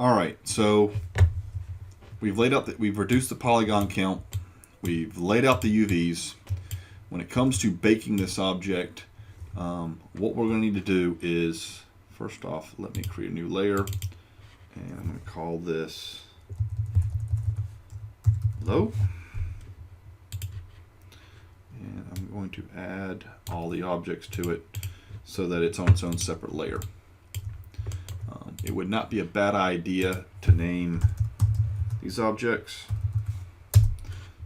All right, so we've reduced the polygon count. We've laid out the UVs. When it comes to baking this object, what we're going to need to do is, first off, let me create a new layer, and I'm going to call this low. And I'm going to add all the objects to it so that it's on its own separate layer. It would not be a bad idea to name these objects.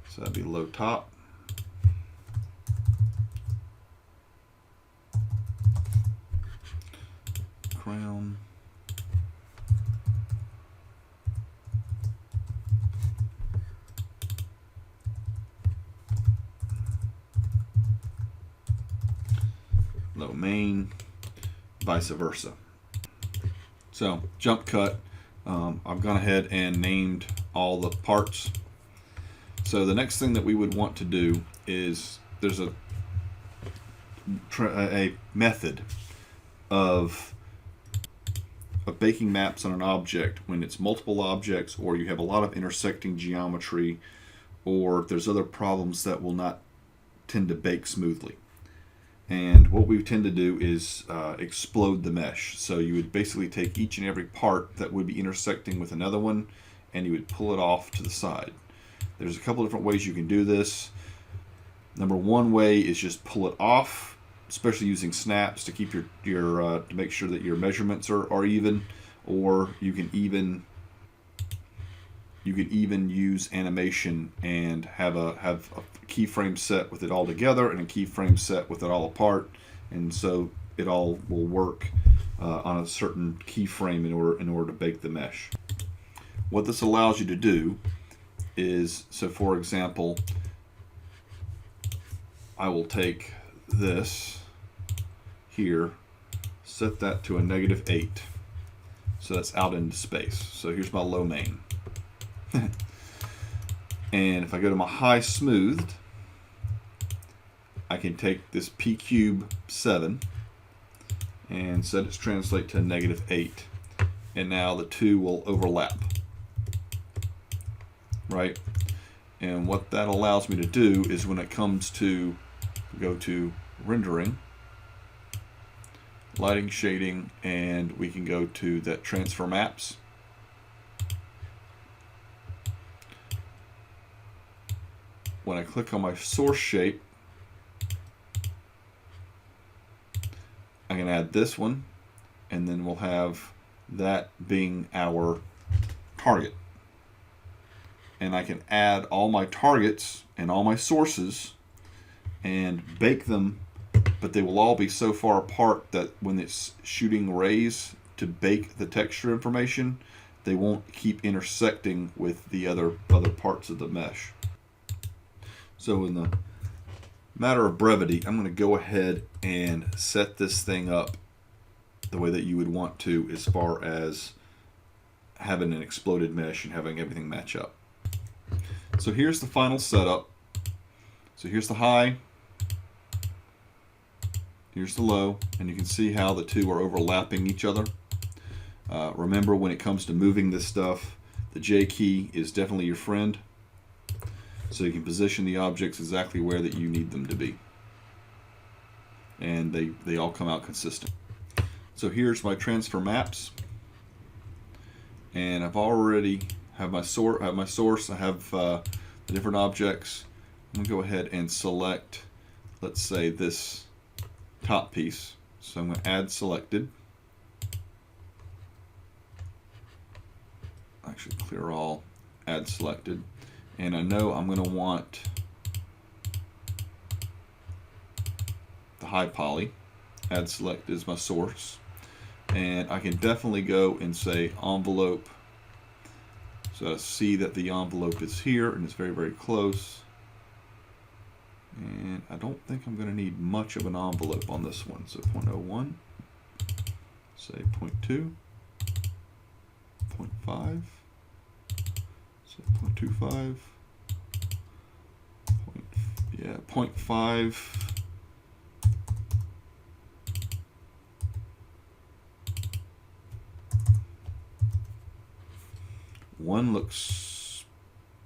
So that'd be low top. Crown. Low main, vice versa. So jump cut, I've gone ahead and named all the parts. So the next thing that we would want to do is there's a method of baking maps on an object when it's multiple objects, or you have a lot of intersecting geometry, or there's other problems that will not tend to bake smoothly. And what we tend to do is explode the mesh. So you would basically take each and every part that would be intersecting with another one, and you would pull it off to the side. There's a couple different ways you can do this. Number one way is just pull it off, especially using snaps to keep your to make sure that your measurements are even, or you can even use animation and have a keyframe set with it all together and a keyframe set with it all apart, and so it all will work on a certain keyframe in order to bake the mesh. What this allows you to do is, so for example, I will take this here, set that to a -8, so that's out into space. So here's my low main. And if I go to my high smoothed, I can take this P cube 7 and set its translate to -8, and now the two will overlap, right? And what that allows me to do is, when it comes to go to rendering, lighting, shading, and we can go to that transfer maps. When I click on my source shape, I can add this one, and then we'll have that being our target. And I can add all my targets and all my sources and bake them, but they will all be so far apart that when it's shooting rays to bake the texture information, they won't keep intersecting with the other parts of the mesh. So in the matter of brevity, I'm going to go ahead and set this thing up the way that you would want to, as far as having an exploded mesh and having everything match up. So here's the final setup. So here's the high, here's the low, and you can see how the two are overlapping each other. Remember, when it comes to moving this stuff, the J key is definitely your friend. So you can position the objects exactly where that you need them to be, and they all come out consistent. So here's my transfer maps, and I've already have my source. I have the different objects. I'm gonna go ahead and select, let's say, this top piece. So I'm going to add selected. Actually, clear all, add selected. And I know I'm going to want the high poly. Add select is my source. And I can definitely go and say envelope. So I see that the envelope is here and it's very, very close. And I don't think I'm going to need much of an envelope on this one. So 0.01, say 0.2, 0.5, so 0.25, 0.5. One looks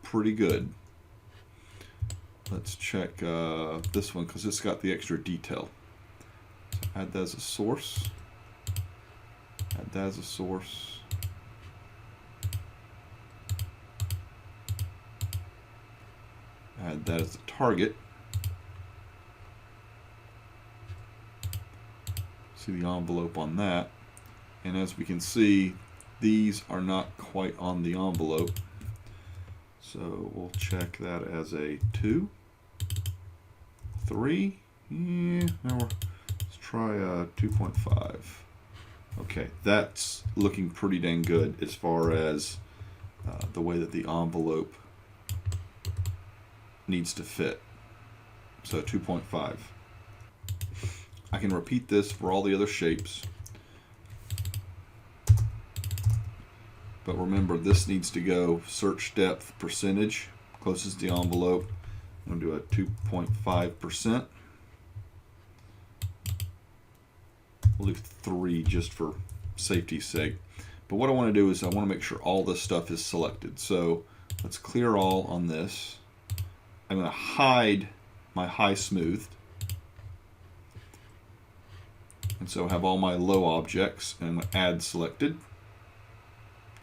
pretty good. Let's check this one because it's got the extra detail. So add that as a source. Add that as a source. Add that as a target. See the envelope on that. And as we can see, these are not quite on the envelope. So we'll check that as a 2. 3. Yeah, let's try 2.5. Okay, that's looking pretty dang good as far as the way that the envelope needs to fit. So 2.5. I can repeat this for all the other shapes. But remember, this needs to go search depth percentage, closest to the envelope. I'm going to do a 2.5%. We'll do 3 just for safety's sake. But what I want to do is I want to make sure all this stuff is selected. So let's clear all on this. I'm going to hide my high smoothed. And so I have all my low objects, and I'm going to add selected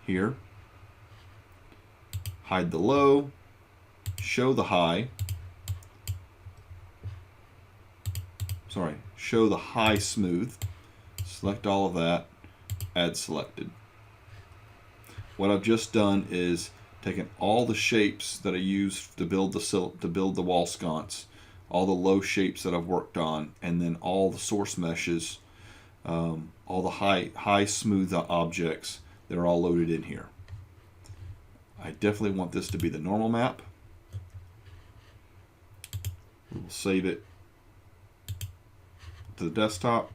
here. Hide the low, show the high. Sorry, show the high smooth. Select all of that, add selected. What I've just done is taken all the shapes that I used to build the wall sconce, all the low shapes that I've worked on, and then all the source meshes, all the high smooth objects, they're all loaded in here. I definitely want this to be the normal map. We'll save it to the desktop.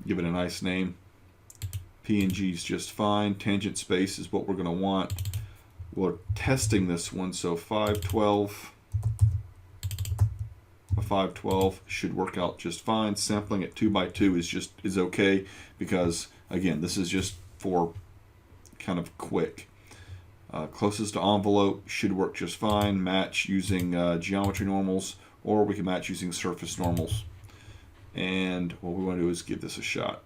Give it a nice name. PNG is just fine. Tangent space is what we're going to want. We're testing this one, so 512. A 512 should work out just fine. Sampling at 2x2 is okay because again, this is just for kind of quick. Closest to envelope should work just fine. Match using geometry normals, or we can match using surface normals. And what we want to do is give this a shot.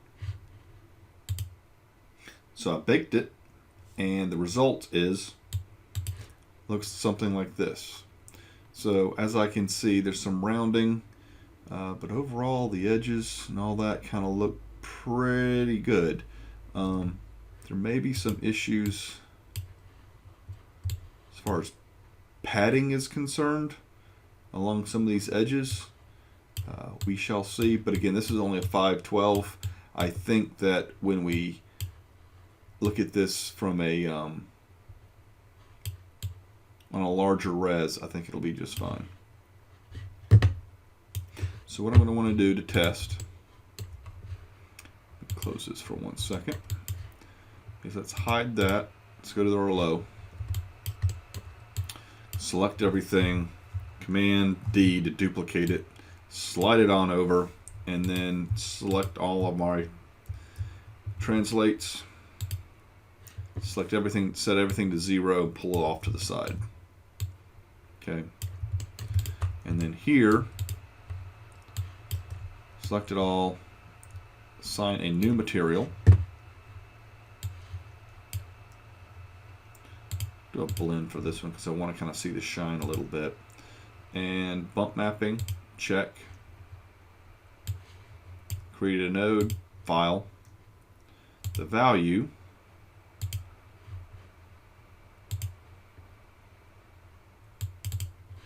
So I baked it, and the result looks something like this. So as I can see, there's some rounding, but overall the edges and all that kind of look pretty good. There may be some issues as far as padding is concerned along some of these edges. We shall see, but again, this is only a 512. I think that when we look at this from on a larger res, I think it'll be just fine. So what I'm going to want to do to test, close this for 1 second, is let's hide that. Let's go to our low, select everything, Command D to duplicate it, slide it on over, and then select all of my translates, select everything, set everything to 0, pull it off to the side. Okay, and then here, select it all, assign a new material, do a blend for this one because I want to kind of see the shine a little bit, and bump mapping, check, create a node, file, the value,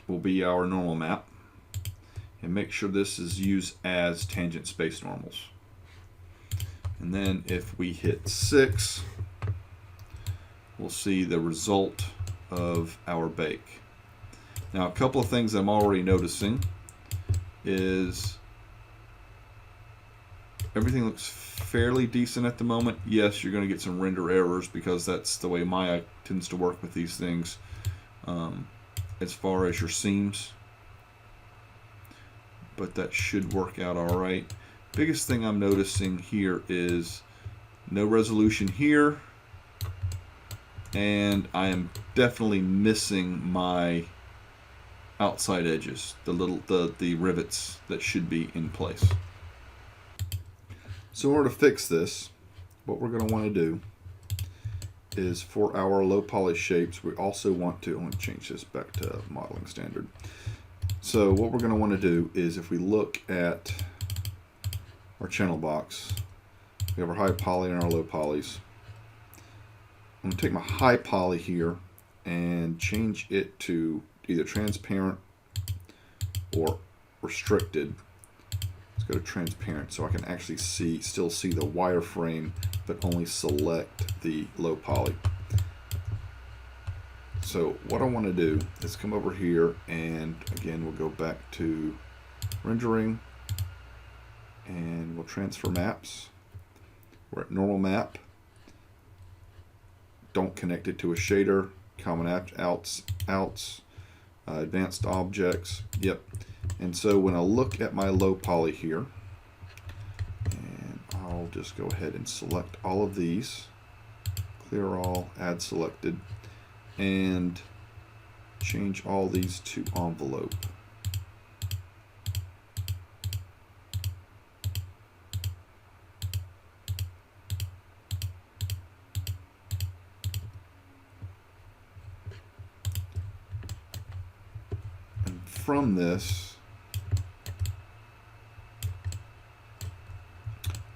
will be our normal map, and make sure this is used as tangent space normals. And then if we hit 6, we'll see the result of our bake. Now a couple of things I'm already noticing is everything looks fairly decent at the moment. Yes, you're going to get some render errors because that's the way Maya tends to work with these things. As far as your seams, but that should work out all right. Biggest thing I'm noticing here is no resolution here, and I am definitely missing my outside edges, the rivets that should be in place. So in order to fix this, what we're going to want to do is for our low poly shapes, we also want to, I'm going to change this back to modeling standard. So what we're going to want to do is, if we look at our channel box, we have our high poly and our low polys. I'm going to take my high poly here and change it to either transparent or restricted. Let's go to transparent so I can actually still see the wireframe, but only select the low poly. So what I want to do is come over here, and again we'll go back to rendering, and we'll transfer maps. We're at normal map. Don't connect it to a shader. Common outs, advanced objects. Yep. And so when I look at my low poly here, and I'll just go ahead and select all of these, clear all, add selected, and change all these to envelope. And from this,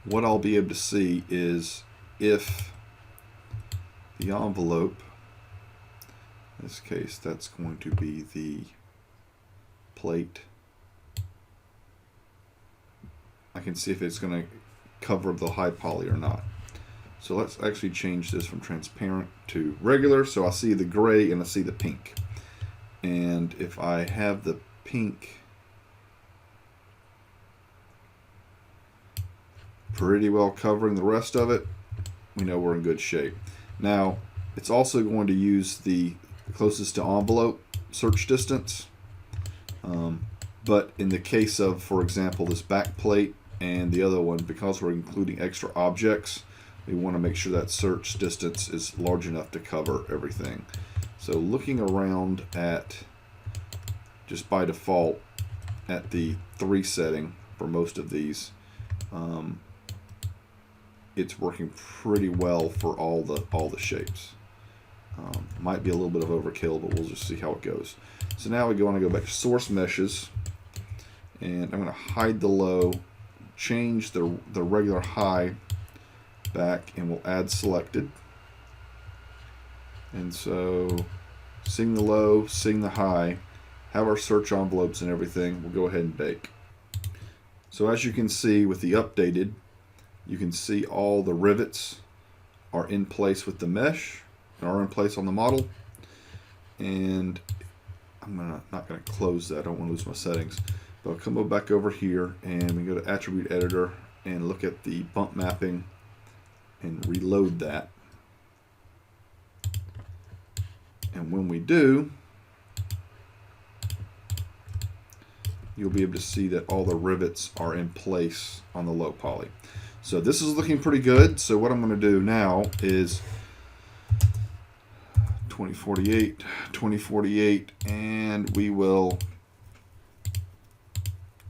what I'll be able to see is if the envelope, in this case that's going to be the plate, I can see if it's going to cover the high poly or not. So let's actually change this from transparent to regular, so I see the gray and I see the pink. And if I have the pink pretty well covering the rest of it, we know we're in good shape. Now, it's also going to use the closest to envelope search distance. But in the case of, for example, this back plate and the other one, because we're including extra objects, we want to make sure that search distance is large enough to cover everything. So looking around at, just by default, at the 3 setting for most of these, it's working pretty well for all the shapes. Might be a little bit of overkill, but we'll just see how it goes. So now we want to go back to source meshes, and I'm going to hide the low, change the regular high back, and we'll add selected. And so seeing the low, seeing the high, have our search envelopes and everything, we'll go ahead and bake. So as you can see with the updated, you can see all the rivets are in place with the mesh and are in place on the model. And I'm not going to close that, I don't want to lose my settings. But I'll come back over here and we go to attribute editor and look at the bump mapping and reload that. And when we do, you'll be able to see that all the rivets are in place on the low poly. So this is looking pretty good. So what I'm going to do now is 2048, 2048, and we will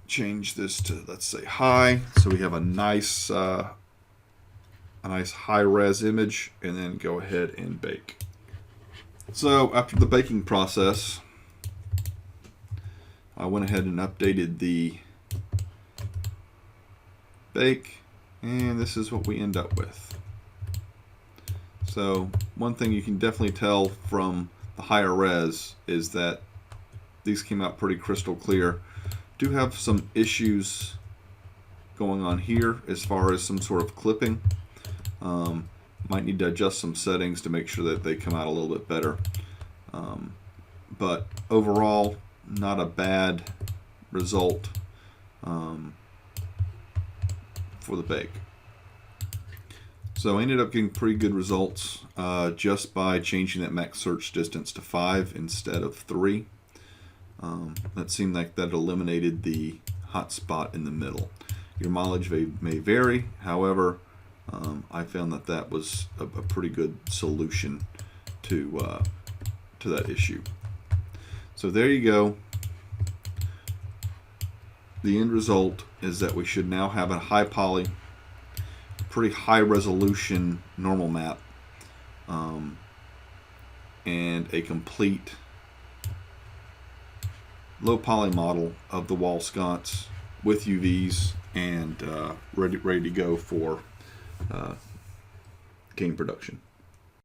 change this to, let's say, high, so we have a nice high res image, and then go ahead and bake. So after the baking process, I went ahead and updated the bake, and this is what we end up with. So one thing you can definitely tell from the higher res is that these came out pretty crystal clear. Do have some issues going on here as far as some sort of clipping. Might need to adjust some settings to make sure that they come out a little bit better. But overall, not a bad result for the bake. So I ended up getting pretty good results just by changing that max search distance to 5 instead of 3. That seemed like that eliminated the hot spot in the middle. Your mileage may vary, however, I found that was a pretty good solution to that issue. So there you go. The end result is that we should now have a high poly, pretty high resolution normal map, and a complete low poly model of the wall sconce with UVs and ready to go for game production.